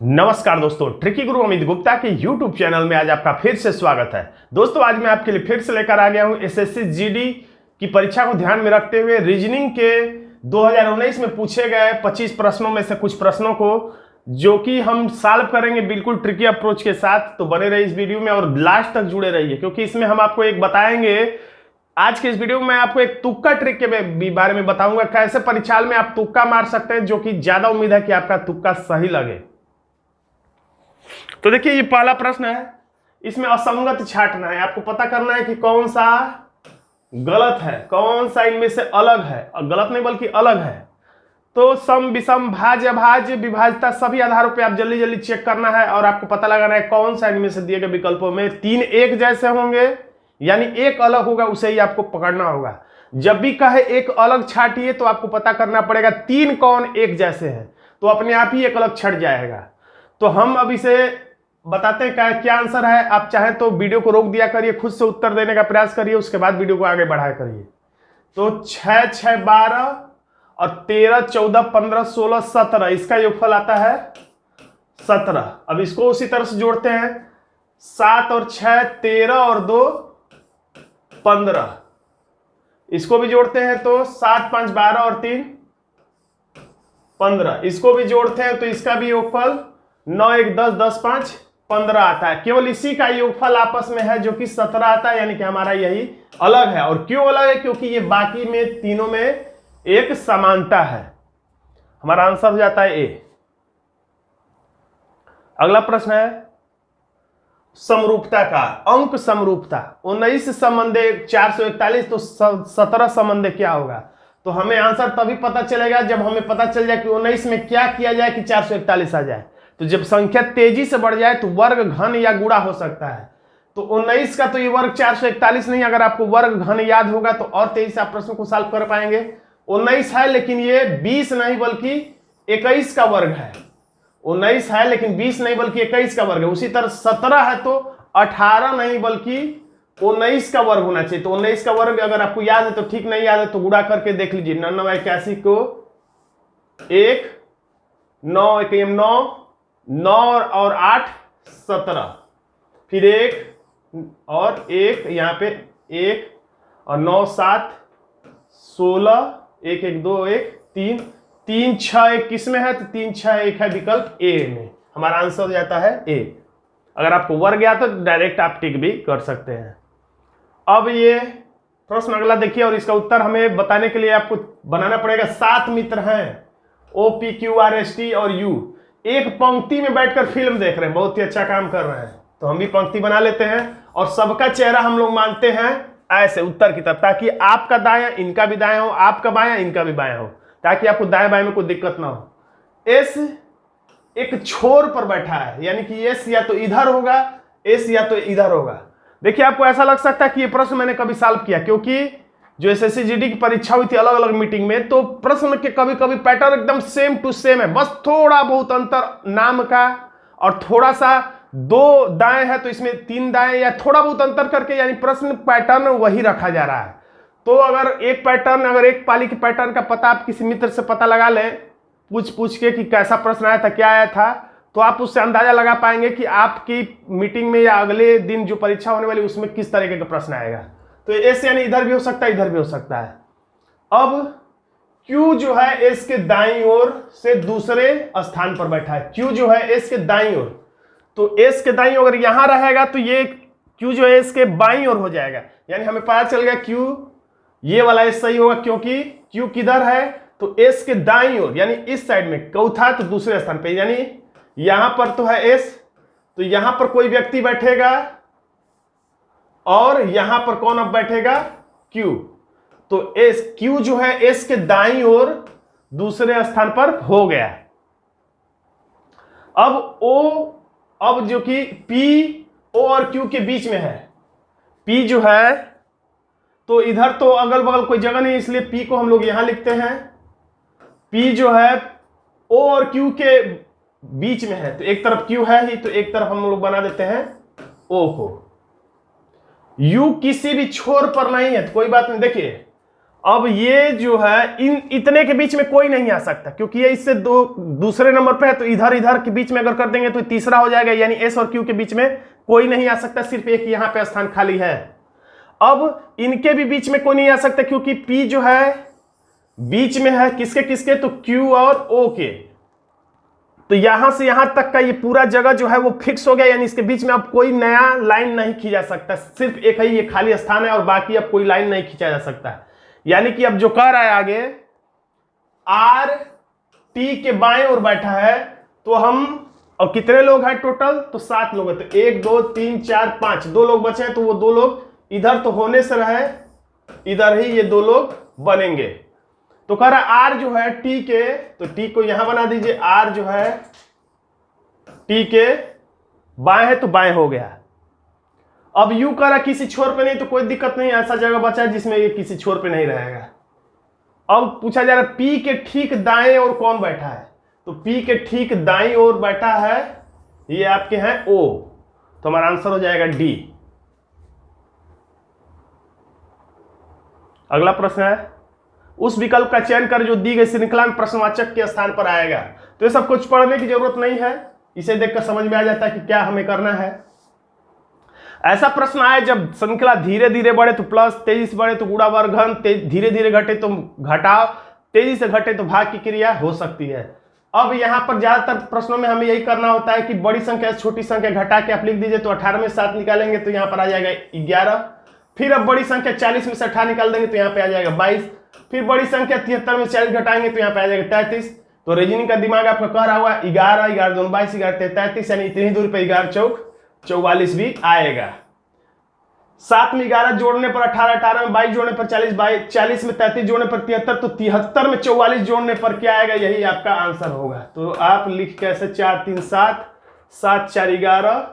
नमस्कार दोस्तों, ट्रिकी गुरु अमित गुप्ता के YouTube चैनल में आज आपका फिर से स्वागत है। दोस्तों आज मैं आपके लिए फिर से लेकर आ गया हूं एसएससी जीडी की परीक्षा को ध्यान में रखते हुए रीजनिंग के 2019 में पूछे गए 25 प्रश्नों में से कुछ प्रश्नों को जो कि हम सॉल्व करेंगे बिल्कुल ट्रिकी अप्रोच के साथ। तो बने रहिए इस वीडियो में और लास्ट तक जुड़े रहिए, क्योंकि इसमें हम आपको एक बताएंगे। आज के इस वीडियो में मैं आपको एक तुक्का ट्रिक के बारे में बताऊंगा, कैसे परीक्षा में आप तुक्का मार सकते हैं, जो कि ज्यादा उम्मीद है कि आपका तुक्का सही लगे। तो देखिए, ये पहला प्रश्न है, इसमें असंगत छांटना है। आपको पता करना है कि कौन सा गलत है, कौन सा इनमें से अलग है, और गलत नहीं बल्कि अलग है। तो सम विषम भाज्य अभाज्य विभाज्यता सभी आधारों पे आप जल्दी जल्दी चेक करना है और आपको पता लगाना है कौन सा इनमें से दिए गए विकल्पों में तीन एक जैसे होंगे, यानी एक अलग होगा, उसे ही आपको पकड़ना होगा। जब भी कहे एक अलग छांटिए तो आपको पता करना पड़ेगा तीन कौन एक जैसे हैं, तो अपने आप ही एक अलग छट जाएगा। तो हम अब इसे बताते हैं क्या आंसर है। आप चाहें तो वीडियो को रोक दिया करिए, खुद से उत्तर देने का प्रयास करिए, उसके बाद वीडियो को आगे बढ़ाया करिए। तो 6 6 12 और 13 14 15 16 17, इसका योगफल आता है 17। अब इसको उसी तरह से जोड़ते हैं, 7 और 6 13 और 2 15। इसको भी जोड़ते हैं तो 7 5 12 और 3 15। इसको भी जोड़ते हैं तो इसका भी योगफल 9 1 10 10 5 15 आता है। केवल इसी का योगफल आपस में है जो कि 17 आता है, यानी कि हमारा यही अलग है। और क्यों अलग है? क्योंकि ये बाकी में तीनों में एक समानता है। हमारा आंसर हो जाता है ए। अगला प्रश्न है समरूपता का अंक। समरूपता 19 संबंधे 441, तो 17 संबंधे क्या होगा? तो हमें आंसर तभी पता चलेगा जब हमें पता चल जाए कि 19 में क्या किया जाए कि 441 आ जाए। तो जब संख्या तेजी से बढ़ जाए तो वर्ग घन या गुणा हो सकता है। तो 19 का तो ये वर्ग 441 नहीं, अगर आपको वर्ग घन याद होगा तो और तेजी से आप प्रश्न को सॉल्व कर पाएंगे। 19 है लेकिन ये 20 नहीं बल्कि 21 का वर्ग है। 19 है लेकिन 20 नहीं बल्कि 21 का वर्ग है। उसी तरह 17 है तो 18 नहीं बल्कि 19 का वर्ग होना चाहिए। तो 19 का वर्ग अगर आपको याद है तो ठीक, नहीं याद है तो गुणा करके देख लीजिए। 99 81 को 1 9 1 9 9 और 8 17, फिर 1 और 1 यहाँ पे 1 और 9 7 16 1 1 2 1 3 3 6 1 किस में है? तो 3 6 1 है विकल्प ए में। हमारा आंसर हो जाता है ए। अगर आपको वर्ग याद तो डायरेक्ट आप टिक भी कर सकते हैं। अब ये प्रश्न अगला देखिए, और इसका उत्तर हमें बताने के लिए आपको बनाना पड़ेगा। 7 मित्र हैं O P Q R S T और यू, एक पंक्ति में बैठकर फिल्म देख रहे हैं, बहुत ही अच्छा काम कर रहे हैं। तो हम भी पंक्ति बना लेते हैं और सबका चेहरा हम लोग मानते हैं ऐसे उत्तर की तरफ, ताकि आपका दायां इनका भी दायां हो, आपका बायां इनका भी बायां हो, ताकि आपको दाएं बाएं में कोई दिक्कत ना हो। एस एक छोर पर बैठा है, यानी कि एस या तो इधर होगा, एस या तो इधर होगा। देखिए, आपको ऐसा लग सकता है कि ये प्रश्न मैंने कभी सॉल्व किया, क्योंकि जो एसएससी जीडी की परीक्षा हुई थी अलग अलग मीटिंग में, तो प्रश्न के कभी कभी पैटर्न एकदम सेम टू सेम है, बस थोड़ा बहुत अंतर नाम का, और थोड़ा सा 2 दाएं है तो इसमें 3 दाएं, या थोड़ा बहुत अंतर करके, यानी प्रश्न पैटर्न वही रखा जा रहा है। तो अगर एक पैटर्न, अगर एक पाली के पैटर्न का पता आप किसी मित्र से पता लगा लें, पूछ के कि कैसा प्रश्न आया था, क्या आया था, तो आप उससे अंदाजा लगा पाएंगे कि आपकी मीटिंग में या अगले दिन जो परीक्षा होने वाली उसमें किस तरीके का प्रश्न आएगा। तो एस यानी इधर भी हो सकता है, इधर भी हो सकता है। अब Q जो है एस के दाईं ओर से दूसरे स्थान पर बैठा है। Q जो है एस के दाईं ओर, तो एस के दाईं ओर अगर यहां रहेगा तो ये Q जो है एस के बाईं ओर हो जाएगा। यानी हमें पता चल गया Q, ये वाला एस सही होगा, क्योंकि Q किधर है? तो एस के दाईं ओर, यानी इस साइड में Q था तो दूसरे स्थान पे, यानी यहां पर तो है एस, तो यहां पर कोई व्यक्ति बैठेगा और यहां पर कौन अब बैठेगा? Q। तो एस Q जो है एस के दाईं ओर दूसरे स्थान पर हो गया। अब O, अब जो कि P O और Q के बीच में है, P जो है, तो इधर तो अगल बगल कोई जगह नहीं, इसलिए P को हम लोग यहां लिखते हैं। P जो है O और Q के बीच में है, तो एक तरफ Q है ही, तो एक तरफ हम लोग बना देते हैं O को। U किसी भी छोर पर नहीं है तो कोई बात नहीं। देखिए, अब ये जो है इन इतने के बीच में कोई नहीं आ सकता, क्योंकि ये इससे दूसरे नंबर पे है, तो इधर इधर के बीच में अगर कर देंगे तो तीसरा हो जाएगा, यानी एस और क्यू के बीच में कोई नहीं आ सकता, सिर्फ एक यहां पे स्थान खाली है। अब इनके भी बीच में कोई नहीं आ सकता, क्योंकि पी जो है बीच में है किसके किसके, तो क्यू और ओ के। तो यहां से यहां तक का ये पूरा जगह जो है वो फिक्स हो गया, यानी इसके बीच में अब कोई नया लाइन नहीं खींचा सकता, सिर्फ एक ही ये खाली स्थान है और बाकी अब कोई लाइन नहीं खींचा जा सकता है। यानी कि अब जो कह रहा है आगे आर टी के बाएं ओर बैठा है, तो हम और कितने लोग हैं टोटल, तो 7 लोग हैं, तो 1 2 3 4 5 2 लोग बचे हैं, तो वो 2 लोग इधर तो होने से रहे, इधर ही ये 2 लोग बनेंगे। तो कह रहा आर जो है टी के, तो टी को यहां बना दीजिए, आर जो है टी के बाएं है तो बाएं हो गया। अब यू कह रहा किसी छोर पे नहीं, तो कोई दिक्कत नहीं, ऐसा जगह बचा है जिसमें ये किसी छोर पे नहीं रहेगा। अब पूछा जा रहा है पी के ठीक दाएं ओर कौन बैठा है, तो पी के ठीक दाईं ओर बैठा है ये आपके हैं ओ, तो हमारा आंसर हो जाएगा डी। अगला प्रश्न है उस विकल्प का चयन कर जो दी गई श्रृंखला में प्रश्नवाचक के स्थान पर आएगा। तो ये सब कुछ पढ़ने की जरूरत नहीं है, इसे देखकर समझ में आ जाता है कि क्या हमें करना है। ऐसा प्रश्न आए जब श्रृंखला धीरे धीरे बढ़े तो प्लस, तेजी से बढ़े तो गुणा वर्गन, धीरे धीरे घटे तो घटाव, तेजी से घटे तो भाग की क्रिया हो सकती है। अब यहां पर ज्यादातर प्रश्नों में हमें यही करना होता है कि बड़ी संख्या छोटी संख्या घटा के आप लिख दीजिए, तो 18 में 7 निकालेंगे तो यहाँ पर आ जाएगा 11। फिर अब बड़ी संख्या 40 में से 18 निकाल देंगे तो यहाँ पे आ जाएगा 22। फिर बड़ी संख्या 73 में 40 घटाएंगे तो यहाँ पे आ जाएगा 33। तो रीजनिंग का दिमाग आपका कह रहा हुआ 11 11 2 22 11 33, यानी इतनी दूरी पे 11 चौक 44 भी आएगा। 7 में 11 जोड़ने पर 18, 18 में 22 जोड़ने पर 40, 40 में 33 जोड़ने पर 73, तो 73 में 44 जोड़ने पर क्या आएगा, यही आपका आंसर होगा। तो आप लिख कैसे 4 3 7 7 4 11,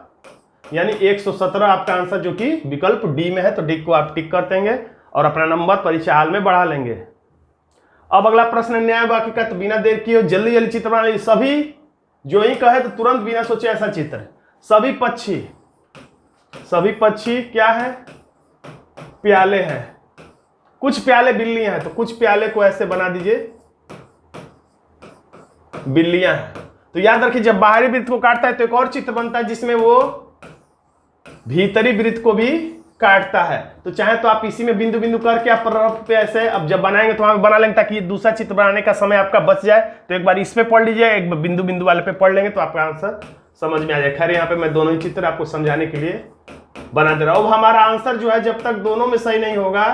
यानी 117 आपका आंसर, जो कि विकल्प डी में है। तो डी को आप टिक कर देंगे और अपना नंबर परीक्षा हाल में बढ़ा लेंगे। अब अगला प्रश्न न्याय वाक्य का, तो बिना देर किए जल्दी जल्दी चित्र बना लीजिए। सभी जो ही कहे तो तुरंत बिना सोचे ऐसा चित्र। सभी पक्षी क्या है, प्याले हैं। कुछ प्याले बिल्लियां हैं, तो कुछ प्याले को ऐसे बना दीजिए, बिल्लियां हैं। तो याद रखिए जब बाहरी वृत्त को काटता है तो एक और चित्र बनता है जिसमें वो भीतरी वृत्त को भी काटता है। तो चाहे तो आप इसी में बिंदु बिंदु करके आप रफ पे ऐसे अब जब बनाएंगे तो वहां बना लेंगे, ताकि दूसरा चित्र बनाने का समय आपका बच जाए। तो एक बार इस पे पढ़ लीजिए, एक बिंदु बिंदु वाले पे पढ़ लेंगे तो आपका आंसर समझ में आ जाए। खैर यहाँ पे मैं दोनों ही चित्र आपको समझाने के लिए बना दे रहा हूं। अब हमारा आंसर जो है जब तक दोनों में सही नहीं होगा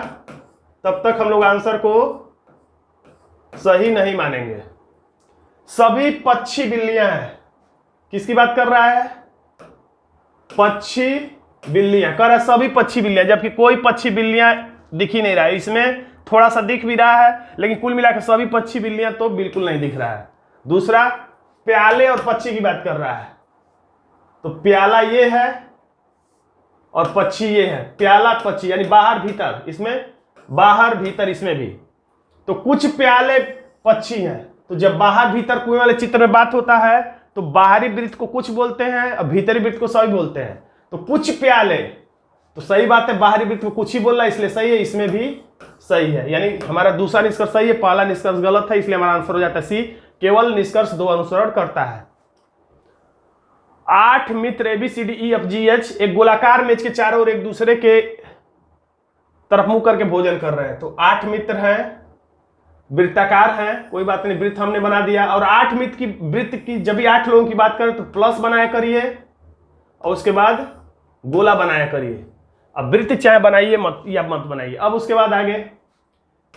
तब तक हम लोग आंसर को सही नहीं मानेंगे। सभी पक्षी बिल्लियां हैं, किसकी बात कर रहा है, पक्षी बिल्लियां कर रहा है, सभी पक्षी बिल्लियां, जबकि कोई पक्षी बिल्लियां दिख ही नहीं रहा है। इसमें थोड़ा सा दिख भी रहा है, लेकिन कुल मिलाकर सभी पक्षी बिल्लियां तो बिल्कुल नहीं दिख रहा है। दूसरा प्याले और पक्षी की बात कर रहा है, तो प्याला ये है और पक्षी ये है, प्याला पक्षी यानी बाहर भीतर, इसमें बाहर भीतर इसमें भी। तो कुछ प्याले पक्षी हैं, तो जब बाहर भीतर कुएं वाले चित्र में बात होता है तो बाहरी वृत्त को कुछ बोलते हैं और भीतरी वृत्त को सभी बोलते हैं। तो कुछ प्याले, तो सही बात है, बाहरी वृत्त को कुछ ही बोल रहा है इसलिए सही है, इसमें भी सही है, यानी हमारा दूसरा निष्कर्ष सही है, पहला निष्कर्ष गलत है, इसलिए हमारा आंसर हो जाता है सी। केवल निष्कर्ष 2 अनुसरण करता है। 8 मित्र ABCDEFGH एक गोलाकार मेज के चारों ओर एक दूसरे के तरफ मुंह करके भोजन कर रहे हैं। तो 8 मित्र हैं, वृत्ताकार हैं, कोई बात नहीं, वृत्त हमने बना दिया। और 8 मित्र की वृत्त की जब भी 8 लोगों की बात करें तो प्लस बनाया करिए और उसके बाद गोला बनाया करिए। अब वृत्त चाहे बनाइए मत या मत बनाइए। अब उसके बाद आगे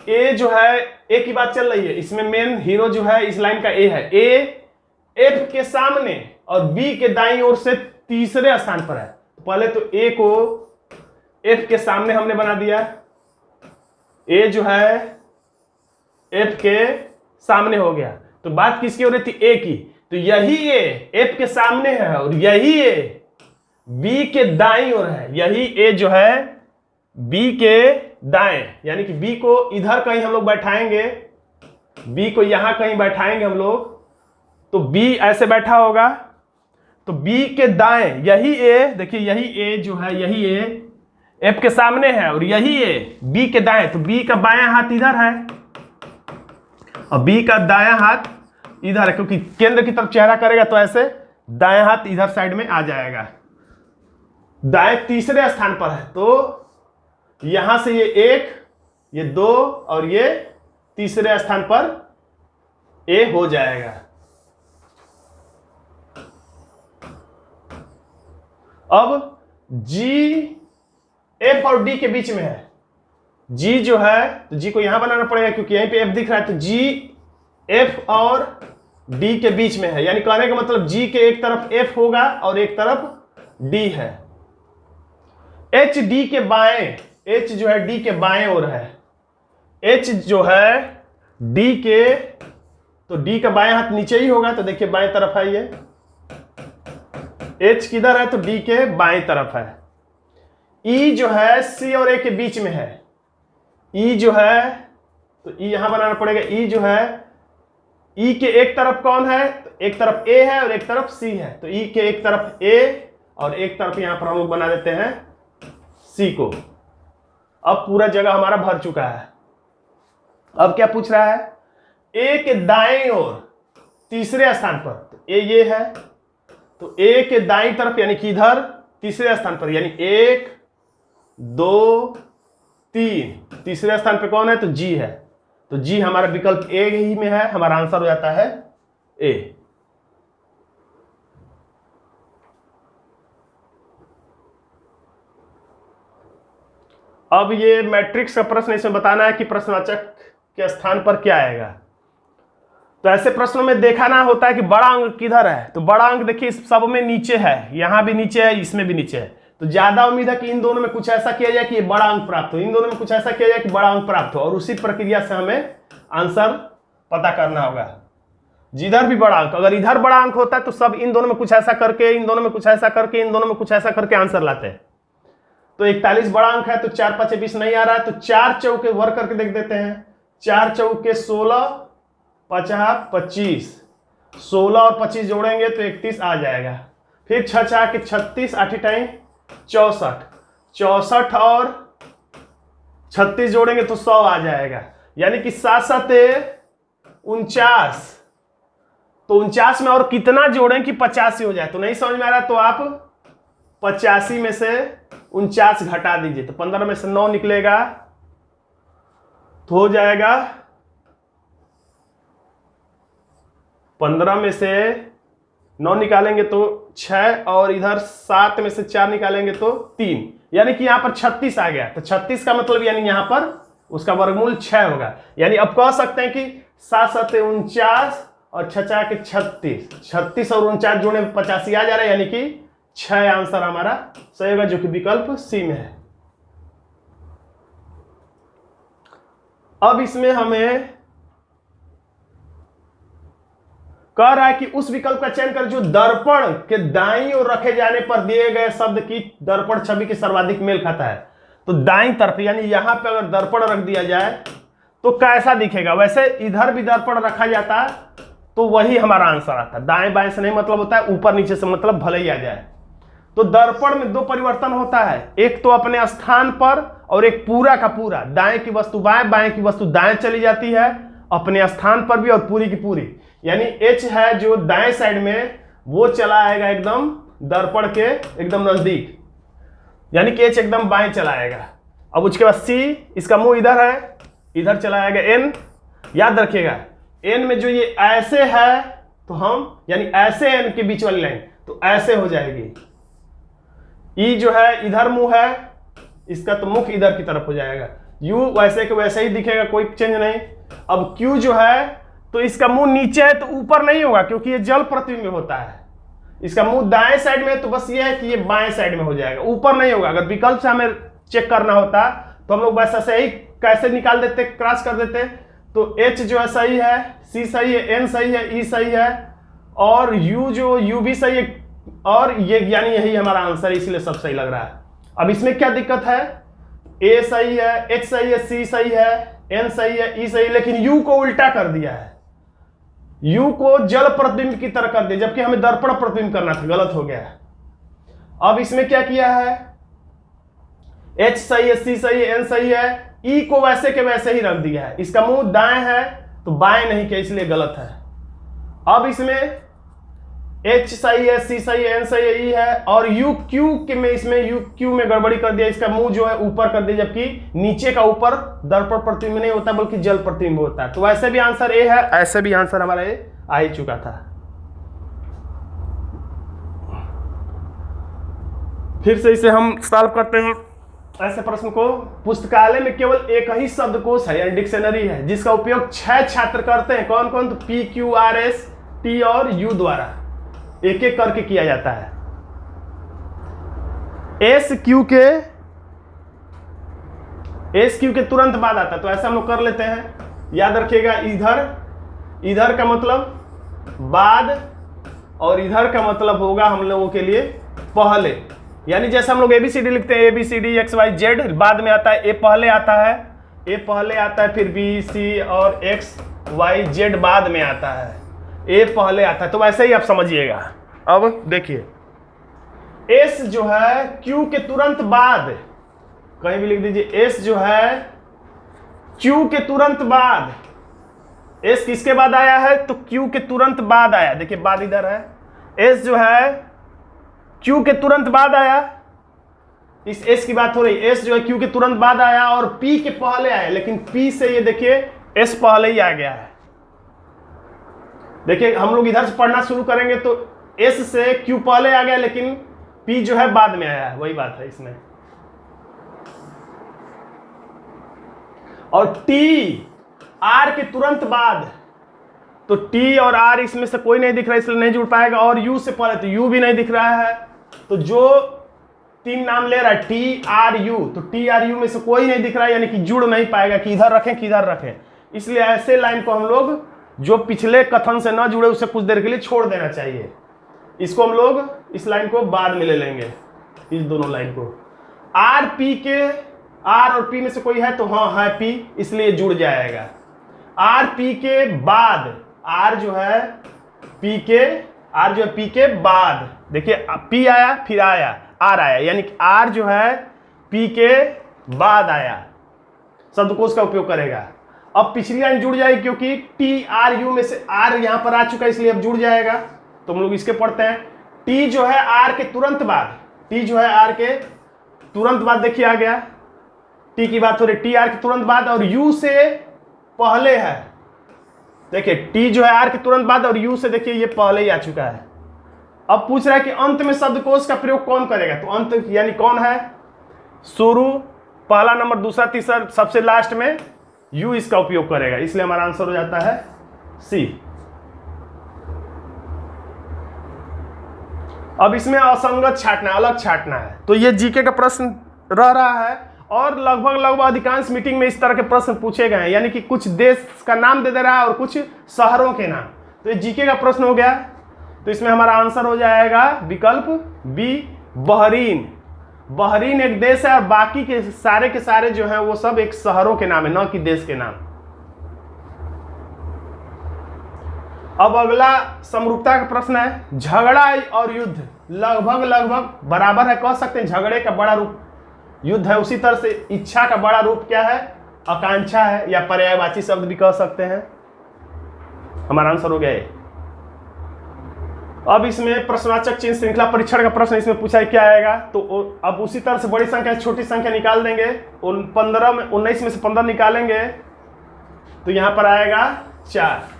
ए जो है, ए की बात चल रही है, इसमें मेन हीरो जो है इस लाइन का ए है। ए एफ के सामने और बी के दाईं ओर से तीसरे स्थान पर है। तो पहले तो ए को एफ के सामने हमने बना दिया, ए जो है एफ के सामने हो गया। तो बात किसकी हो रही थी, ए की। तो यही ए एफ के सामने है और यही ए बी के दाईं ओर है। यही ए जो है बी के दाएं, यानी कि बी को इधर कहीं हम लोग बैठाएंगे, बी को यहां कहीं बैठाएंगे हम लोग, तो बी ऐसे बैठा होगा। तो बी के दाएं यही ए, देखिए यही ए जो है, यही ए F के सामने है और यही है B के दाएं, तो B का बायां हाथ इधर है और B का दायां हाथ इधर है, क्योंकि केंद्र की तरफ चेहरा करेगा तो ऐसे दायां हाथ इधर साइड में आ जाएगा। दाएं तीसरे स्थान पर है, तो यहां से ये 1, ये 2 और ये तीसरे स्थान पर A हो जाएगा। अब G F और D के बीच में है। G जो है तो G को यहां बनाना पड़ेगा क्योंकि यहीं पे F दिख रहा है, तो G F और D के बीच में है, यानी कहने का मतलब G के एक तरफ F होगा और एक तरफ D है। H D के बाएं, H जो है D के बाएं ओर है। H जो है D के, तो D का बाएं हाथ नीचे ही होगा, तो देखिए बाएं तरफ है ये। H किधर है तो D के बाएं तरफ है। E जो है C और A के बीच में है। E जो है तो E यहां बनाना पड़ेगा। E जो है E के एक तरफ कौन है, तो एक तरफ A है और एक तरफ C है, तो E के एक तरफ A और एक तरफ यहां पर हम लोग बना देते हैं C को। अब पूरा जगह हमारा भर चुका है। अब क्या पूछ रहा है, A के दाएं ओर तीसरे स्थान पर, तो A ये है, तो A के दाईं तरफ यानी कि इधर तीसरे स्थान पर, यानी 1 2 3 तीसरे स्थान पे कौन है तो G है, तो G हमारा विकल्प A ही में है, हमारा आंसर हो जाता है A। अब ये मैट्रिक्स का प्रश्न, इसमें बताना है कि प्रश्नवाचक के स्थान पर क्या आएगा। तो ऐसे प्रश्नों में देखाना होता है कि बड़ा अंक किधर है, तो बड़ा अंक देखिए इस सब में नीचे है, यहां भी नीचे है, इसमें भी नीचे है, तो ज्यादा उम्मीद है कि इन दोनों में कुछ ऐसा किया जाए कि ये बड़ा अंक प्राप्त हो, इन दोनों में कुछ ऐसा किया जाए कि बड़ा अंक प्राप्त हो, और उसी प्रक्रिया से हमें आंसर पता करना होगा। जिधर भी बड़ा अंक, अगर इधर बड़ा अंक होता है तो सब इन दोनों में कुछ ऐसा करके, इन दोनों में कुछ ऐसा करके, इन दोनों में कुछ ऐसा करके आंसर लाते हैं। तो 41 बड़ा अंक है, तो 4 5 20 नहीं आ रहा है, तो 4 चौके वर्क करके देख देते हैं। 4 चौके 16 50 25, 16 और 25 जोड़ेंगे तो 31 आ जाएगा। फिर 6 6 के 36, 8 टाइम 64, 64 और 36 जोड़ेंगे तो 100 आ जाएगा, यानी कि 7 7 49, तो 49 में और कितना जोड़ें कि 85 हो जाए। तो नहीं समझ में आ रहा तो आप 85 में से 49 घटा दीजिए, तो 15 में से 9 निकलेगा तो हो जाएगा 15 में से 9 निकालेंगे तो 6, और इधर 7 में से 4 निकालेंगे तो 3, यानी कि यहां पर 36 आ गया। तो 36 का मतलब यानी यहां पर उसका वर्गमूल 6 होगा, यानी अब कह सकते हैं कि 7 7 49 और 6 4 के 36, 36 और 49 जोड़े 85 आ जा रहा है, यानी कि 6 आंसर हमारा सही होगा, जो कि विकल्प सी में है। अब इसमें हमें कह रहा है कि उस विकल्प का चयन कर जो दर्पण के दाईं ओर रखे जाने पर दिए गए शब्द की दर्पण छवि के सर्वाधिक मेल खाता है। तो दाईं तरफ यानी यहां पे अगर दर्पण रख दिया जाए तो कैसा दिखेगा, वैसे इधर भी दर्पण रखा जाता है तो वही हमारा आंसर आता है। दाएं बाएं से नहीं मतलब होता है, ऊपर नीचे से मतलब भले ही आ जाए। तो दर्पण में 2 परिवर्तन होता है, एक तो अपने स्थान पर और एक पूरा का पूरा। दाएं की वस्तु बाएं, बाएं की वस्तु दाएं चली जाती है अपने स्थान पर भी और पूरी की पूरी, यानी H है जो दाएं साइड में वो चला आएगा एकदम दर्पण के एकदम नजदीक, यानी कि H एकदम बाएं चला आएगा। अब उसके बाद C, इसका मुंह इधर है, इधर चला आएगा N। याद रखिएगा N में जो ये ऐसे है तो हम यानी ऐसे N के बीच वाली लाइन तो ऐसे हो जाएगी। E जो है इधर मुंह है, इसका तो मुख इधर की तरफ हो जाएगा। U वैसे के वैसे ही दिखेगा, कोई चेंज नहीं। अब Q जो है तो इसका मुंह नीचे है तो ऊपर नहीं होगा क्योंकि ये जल प्रतिबिंब में होता है। इसका मुंह दाएं साइड में तो बस ये है कि ये बाएं साइड में हो जाएगा, ऊपर नहीं होगा। अगर विकल्प से हमें चेक करना होता तो हम लोग बस ऐसे ही कैसे निकाल देते, क्रॉस कर देते। तो H जो है सही है, C सही है, N सही है, E सही है और U भी सही है, और ये यानी यही हमारा आंसर है, इसलिए सब सही लग रहा है। अब इसमें क्या दिक्कत है, A सही है, H सही है, C सही है, N सही है, E सही है, लेकिन U को उल्टा कर दिया है। U को जल प्रतिबिंब की तरह कर दिया, जबकि हमें दर्पण प्रतिबिंब करना था, गलत हो गया है। अब इसमें क्या किया है, H सही है, C सही है, N सही है, E को वैसे के वैसे ही रख दिया है। इसका मुंह दाएं है तो बाएं नहीं किया, इसलिए गलत है। अब इसमें H सही है, C सही है, N सही है, E है, और U Q के में इसमें U Q में गड़बड़ी कर दिया। इसका मुंह जो है ऊपर कर दिया, जबकि नीचे का ऊपर दर्पण प्रतिबिंब नहीं होता बल्कि जल प्रतिबिंब होता है। तो वैसे भी आंसर A है, ऐसे भी आंसर हमारा A आ ही चुका था। फिर से इसे हम सॉल्व करते हैं ऐसे प्रश्न को। पुस्तकालय में केवल एक ही शब्दकोश है यानी डिक्शनरी है जिसका उपयोग 6 छात्र करते हैं। कौन कौन? तो P, Q, R, S, T और U द्वारा एक एक करके किया जाता है। एस क्यू के तुरंत बाद आता है, तो ऐसा हम लोग कर लेते हैं। याद रखिएगा, इधर का मतलब बाद और इधर का मतलब होगा हम लोगों के लिए पहले। यानी जैसे हम लोग ABCD लिखते हैं, ABCD XYZ बाद में आता है, A पहले आता है, फिर B, C और XYZ बाद में आता है, A पहले आता है। तो वैसे ही आप समझिएगा। अब देखिए, S जो है Q के तुरंत बाद, कहीं भी लिख दीजिए, S जो है Q के तुरंत बाद, S किसके बाद आया है? तो Q के तुरंत बाद आया। देखिए बाद इधर है, S जो है Q के तुरंत बाद आया। इस S की बात हो रही, S जो है Q के तुरंत बाद आया और P के पहले आया, लेकिन P से ये देखिए S पहले ही आ गया है। देखिए हम लोग इधर से पढ़ना शुरू करेंगे तो S से Q पहले आ गया, लेकिन P जो है बाद में आया है, वही बात है इसमें। और T R के तुरंत बाद, तो T और R इसमें से कोई नहीं दिख रहा है इसलिए नहीं जुड़ पाएगा। और U से पहले तो U भी नहीं दिख रहा है, तो जो 3 नाम ले रहा है T R U, तो T R U में से कोई नहीं दिख रहा है, यानी कि जुड़ नहीं पाएगा कि इधर रखें कि इधर रखें। इसलिए ऐसे लाइन को हम लोग जो पिछले कथन से ना जुड़े उसे कुछ देर के लिए छोड़ देना चाहिए। इसको हम लोग इस लाइन को बाद में ले लेंगे, इस दोनों लाइन को। R P के, R और P में से कोई है तो हाँ है P, इसलिए जुड़ जाएगा। R P के बाद, R जो है P के बाद, देखिए P आया फिर आया R आया, यानी कि R जो है P के बाद आया, शब्दकोश का उपयोग करेगा। अब पिछली लाइन जुड़ जाएगी क्योंकि T R U में से R यहां पर आ चुका है, इसलिए अब जुड़ जाएगा। तो हम लोग इसके पढ़ते हैं। T जो है R के तुरंत बाद, T जो है R के तुरंत बाद, देखिए आ गया, T की बात हो रही, T R के तुरंत बाद और U से पहले है। देखिए T जो है R के तुरंत बाद और U से देखिए ये पहले ही आ चुका है। अब पूछ रहा है कि अंत में शब्दकोश का प्रयोग कौन करेगा, तो अंत यानी कौन है? शुरू, पहला नंबर, दूसरा, तीसरा, सबसे लास्ट में U इसका उपयोग करेगा, इसलिए हमारा आंसर हो जाता है C। अब इसमें असंगत छांटना, अलग छांटना है। तो ये जीके का प्रश्न रह रहा है और लगभग अधिकांश मीटिंग में इस तरह के प्रश्न पूछे गए हैं, यानी कि कुछ देश का नाम दे दे रहा है और कुछ शहरों के नाम। तो ये जीके का प्रश्न हो गया। तो इसमें हमारा आंसर हो जाएगा विकल्प बी, बहरीन। बहरीन एक देश है और बाकी के सारे जो हैं वो सब एक शहरों के नाम है, न कि देश के नाम। अब अगला समरूपता का प्रश्न है। झगड़ा और युद्ध लगभग बराबर है, कह सकते हैं। झगड़े का बड़ा रूप युद्ध है, उसी तरह से इच्छा का बड़ा रूप क्या है? आकांक्षा है, या पर्यायवाची शब्द भी कह सकते हैं। हमारा आंसर हो गया। अब इसमें प्रश्नवाचक चिन्ह श्रृंखला परीक्षण का प्रश्न इसमें पूछा है, क्या आएगा? तो अब उसी तरह से बड़ी संख्या छोटी संख्या निकाल देंगे। 19 में से 15 निकालेंगे तो यहां पर आएगा 4।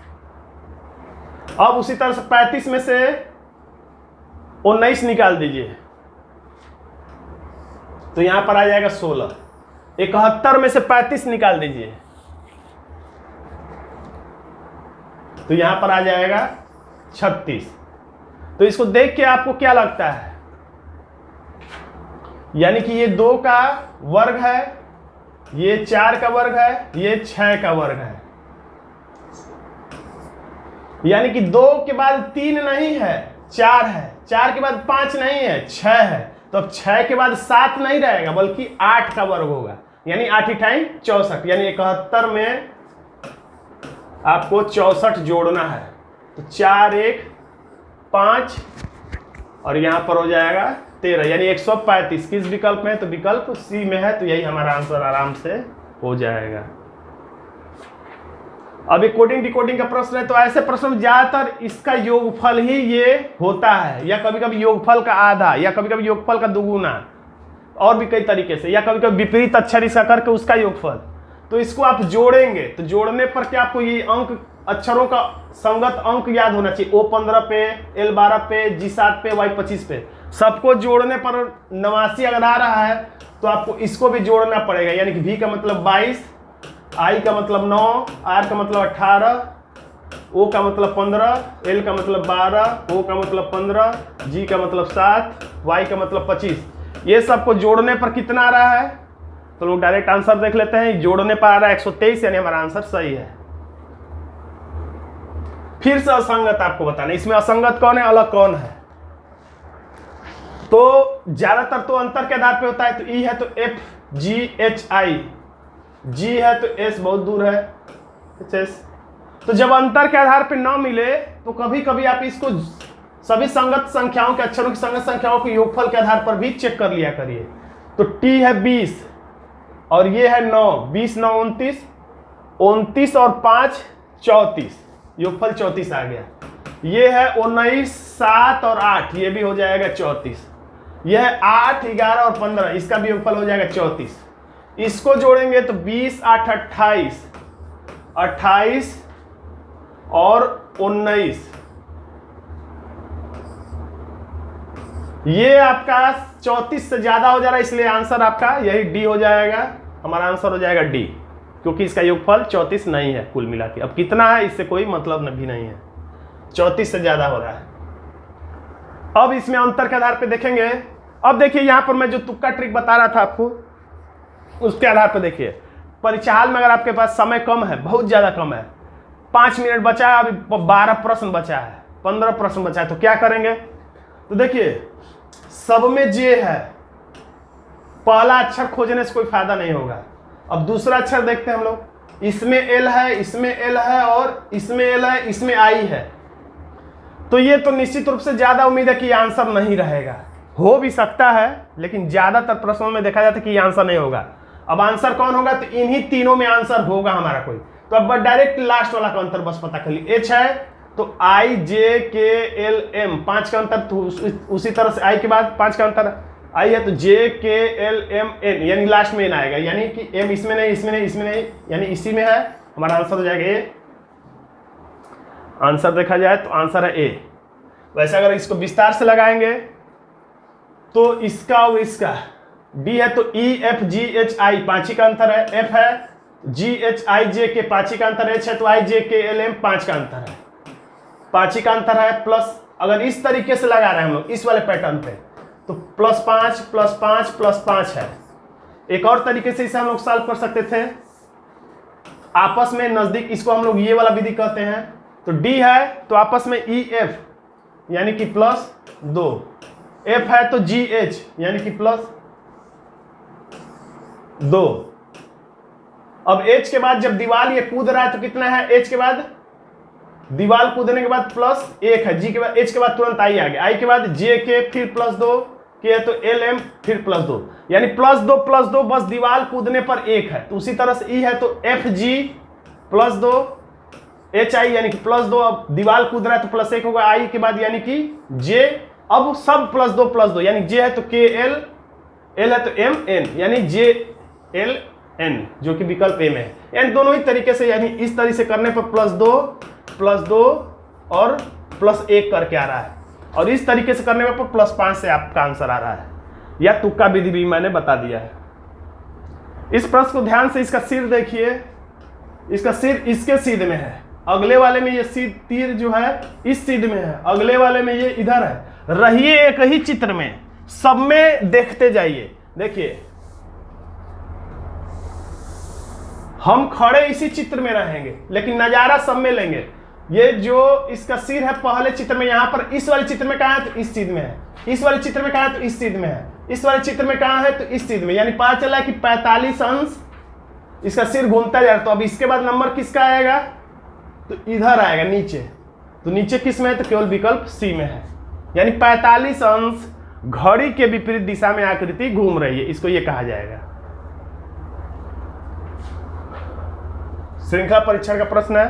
अब उसी तरह से 35 में से 19 निकाल दीजिए तो यहां पर आ जाएगा 16। 71 में से 35 निकाल दीजिए तो यहां पर आ जाएगा 36। तो इसको देख के आपको क्या लगता है? यानी कि ये 2 का वर्ग है, ये 4 का वर्ग है, ये 6 का वर्ग है। यानी कि 2 के बाद 3 नहीं है, 4 है। 4 के बाद 5 नहीं है, 6 है। तो अब 6 के बाद 7 नहीं रहेगा बल्कि 8 का वर्ग होगा, यानी 8 × 64। यानी 71 में आपको 64 जोड़ना है। तो 4 1 5 और यहाँ पर हो जाएगा 13, यानी 135 किस विकल्प में है? तो विकल्प सी में है। तो यही हमारा आंसर आराम से हो जाएगा। अभी कोडिंग डिकोडिंग का प्रश्न है, तो ऐसे प्रश्न में ज्यादातर इसका योगफल ही ये होता है, या कभी कभी योगफल का आधा, या कभी कभी योगफल का दुगुना, और भी कई तरीके से, या कभी कभी विपरीत अक्षर इसका करके उसका योगफल। तो इसको आप जोड़ेंगे तो जोड़ने पर क्या आपको ये अंक अक्षरों का संगत अंक याद होना चाहिए। O15 पे, L12 पे, G7 पे, Y25 पे, सबको जोड़ने पर 89 अगर आ रहा है तो आपको इसको भी जोड़ना पड़ेगा। यानी कि V का मतलब 22, I का मतलब 9, R का मतलब 18, O का मतलब 15, L का मतलब 12, O का मतलब 15, G का मतलब 7, Y का मतलब 25। ये सबको जोड़ने पर कितना आ रहा है? तो लोग डायरेक्ट आंसर देख लेते हैं। जोड़ने पर आ रहा है 123, यानी हमारा आंसर सही है। फिर से असंगत आपको बताना, इसमें असंगत कौन है, अलग कौन है। तो ज्यादातर तो अंतर के आधार पे होता है। तो ई है तो F G H I, G है तो S बहुत दूर है HS। तो जब अंतर के आधार पे ना मिले तो कभी कभी आप इसको सभी संगत संख्याओं के अक्षरों की संगत संख्याओं के योगफल के आधार पर भी चेक कर लिया करिए। तो T है 20 और ये है 9, 20 9 29, 29 और 5 34, योगफल 34 आ गया। ये है 19 7 और 8, ये भी हो जाएगा 34। यह है 8 11 और 15, इसका भी योगफल हो जाएगा 34। इसको जोड़ेंगे तो 20 8 28, 28 और 19, ये आपका 34 से ज्यादा हो जा रहा है, इसलिए आंसर आपका यही डी हो जाएगा। हमारा आंसर हो जाएगा डी, क्योंकि इसका योगफल 34 नहीं है कुल मिला के। अब कितना है इससे कोई मतलब भी नहीं है, 34 से ज्यादा हो रहा है। अब इसमें अंतर के आधार पे देखेंगे। अब देखिए यहाँ पर मैं जो तुक्का ट्रिक बता रहा था आपको, उसके आधार पर देखिए परीक्षा हाल में अगर आपके पास समय कम है, बहुत ज्यादा कम है, 5 मिनट बचा है, अभी 12 प्रश्न बचा है, 15 प्रश्न बचा है, तो क्या करेंगे? तो देखिए सब में जे है, पहला अक्षर खोजने से कोई फायदा नहीं होगा। अब दूसरा अक्षर देखते हैं हम लोग, इसमें एल है, इसमें एल है, और इसमें एल है, इसमें आई है। तो ये तो निश्चित रूप से ज्यादा उम्मीद है कि आंसर नहीं रहेगा। हो भी सकता है, लेकिन ज्यादातर प्रश्नों में देखा जाता है कि ये आंसर नहीं होगा। अब आंसर कौन होगा? तो इन्हीं तीनों में आंसर होगा हमारा कोई। तो अब डायरेक्ट लास्ट वाला का अंतर बस पता कर ली। एच है तो I J K L M, 5 का अंतर, तो उसी तरह से I के बाद 5 का अंतर I है तो J K L M N, यानी लास्ट में N आएगा, यानी कि M इसमें नहीं, इसमें नहीं, इसमें नहीं, यानी इसी में है। हमारा आंसर हो जाएगा A। आंसर देखा जाए तो आंसर है A। वैसे अगर इसको विस्तार से लगाएंगे तो इसका और इसका, D है तो E F G H I, 5 का अंतर है, F है G H I J K, 5 का अंतर, H है तो I J K L M, 5 का अंतर है, 5 का अंतर है। प्लस अगर इस तरीके से लगा रहे हैं हम लोग इस वाले पैटर्न पे, तो +5 +5 +5 है। एक और तरीके से इसे हम लोग सॉल्व कर सकते थे आपस में नजदीक, इसको हम लोग ये वाला विधि कहते हैं। तो D है तो आपस में E F, यानी कि +2, F है तो G H, यानी कि +2। अब H के बाद जब दीवार ये कूद रहा है तो कितना है? H के बाद दीवार कूदने के बाद +1 है, G के बाद, H के बाद तुरंत I आ गया, I के बाद J के, फिर +2 के है तो L M, फिर +2, यानी +2 बस दीवार कूदने पर 1 है। तो उसी तरह से E है तो F G +2, H I यानी कि +2, अब दीवार कूद रहा है तो +1 होगा I के बाद, यानी कि J, अब सब +2 यानी J है तो K L, L है तो M N, यानी J L N, जो कि विकल्प A में है। यानी दोनों ही तरीके से, यानी इस तरीके से करने पर +2 और +1 करके आ रहा है, और इस तरीके से करने पर +5 से आपका आंसर आ रहा है। या तुक्का विधि भी मैंने बता दिया है। इस प्रश्न को ध्यान से, इसका सिर देखिए, इसका सिर इसके सीध में है, अगले वाले में ये सीध, तीर जो है इस सीध में है, अगले वाले में ये इधर है। रहिए एक ही चित्र में, सब में देखते जाइए। देखिए हम खड़े इसी चित्र में रहेंगे, लेकिन नजारा सब में लेंगे। ये जो इसका सिर है पहले चित्र में, यहाँ पर इस वाले चित्र में कहाँ है? तो इस सीध में है। इस वाले चित्र में कहाँ है? तो इस सीध में है। इस वाले चित्र में कहाँ है? तो इस सीध में, यानी पता चला कि 45 अंश इसका सिर घूमता जा रहा है। तो अब इसके बाद नंबर किसका आएगा? तो इधर आएगा नीचे। तो नीचे किस में है? तो केवल विकल्प सी में है। यानी 45 अंश घड़ी के विपरीत दिशा में आकृति घूम रही है, इसको ये कहा जाएगा। श्रृंखला परीक्षण का प्रश्न है,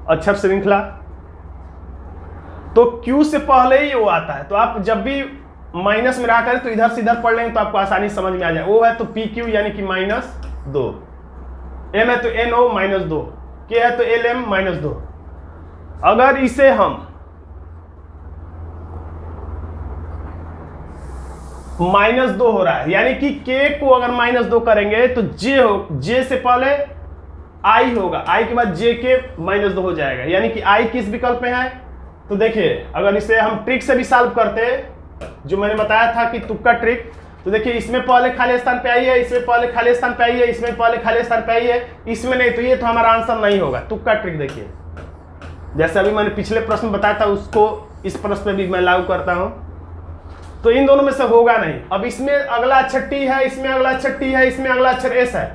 अक्षर श्रृंखला। तो Q से पहले ही वो आता है, तो आप जब भी माइनस में रहा करें तो इधर से इधर पढ़ लेंगे तो आपको आसानी समझ में आ जाए। O है तो PQ यानी कि -2, M है तो NO -2, K है तो LM -2। अगर इसे हम -2 हो रहा है, यानी कि K को अगर -2 करेंगे तो J से पहले I होगा, I के बाद J के -2 हो जाएगा, यानी कि I किस विकल्प में है। तो देखिए अगर इसे हम ट्रिक से भी सॉल्व करते, जो मैंने बताया था कि तुक्का ट्रिक, तो देखिए इसमें पहले खाली स्थान पे आई है, इसमें पहले खाली स्थान पे आई है, इसमें पहले खाली स्थान पे आई है, इसमें नहीं, तो ये तो हमारा आंसर नहीं होगा। तुक्का ट्रिक देखिए, जैसे अभी मैंने पिछले प्रश्न बताया था उसको इस प्रश्न पे भी मैं लागू करता हूं, तो इन दोनों में से होगा नहीं। अब इसमें अगला अक्षर T है, इसमें अगला अक्षर T है, इसमें अगला अक्षर S है,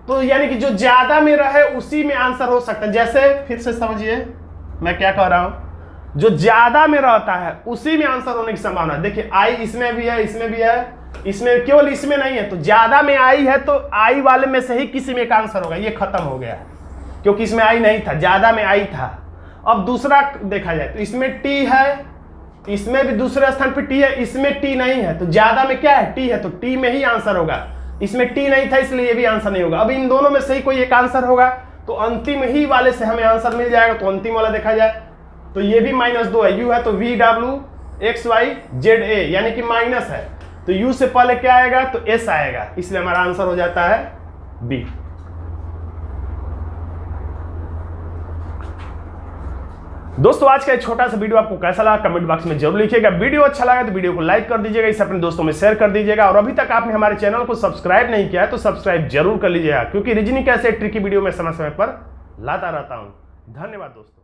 तो यानी कि जो ज्यादा में रहे उसी में आंसर हो सकता है। जैसे फिर से समझिए मैं क्या कह रहा हूं, जो ज्यादा में रहता है उसी में आंसर होने की संभावना है। देखिए I इसमें भी है, इसमें भी है, इसमें केवल इसमें नहीं है, तो ज्यादा में I है तो I वाले में से ही किसी में एक आंसर होगा। ये खत्म हो गया क्योंकि इसमें I नहीं था, ज्यादा में I था। अब दूसरा देखा जाए तो इसमें T है, इसमें भी दूसरे स्थान पे T है, इसमें T नहीं है, तो ज्यादा में क्या है T है, तो T में ही आंसर होगा। इसमें T नहीं था इसलिए ये भी आंसर नहीं होगा। अब इन दोनों में से ही कोई एक आंसर होगा, तो अंतिम ही वाले से हमें आंसर मिल जाएगा। तो अंतिम वाला देखा जाए तो ये भी -2 है, U है तो VWXYZA यानी कि माइनस है, तो U से पहले क्या आएगा, तो S आएगा, इसलिए हमारा आंसर हो जाता है B। दोस्तों आज का एक छोटा सा वीडियो आपको कैसा लगा कमेंट बॉक्स में जरूर लिखिएगा। वीडियो अच्छा लगा तो वीडियो को लाइक कर दीजिएगा, इसे अपने दोस्तों में शेयर कर दीजिएगा, और अभी तक आपने हमारे चैनल को सब्सक्राइब नहीं किया है तो सब्सक्राइब जरूर कर लीजिएगा, क्योंकि रीजनिंग कैसे ट्रिकी वीडियो में समय समय पर लाता रहता हूं। धन्यवाद दोस्तों।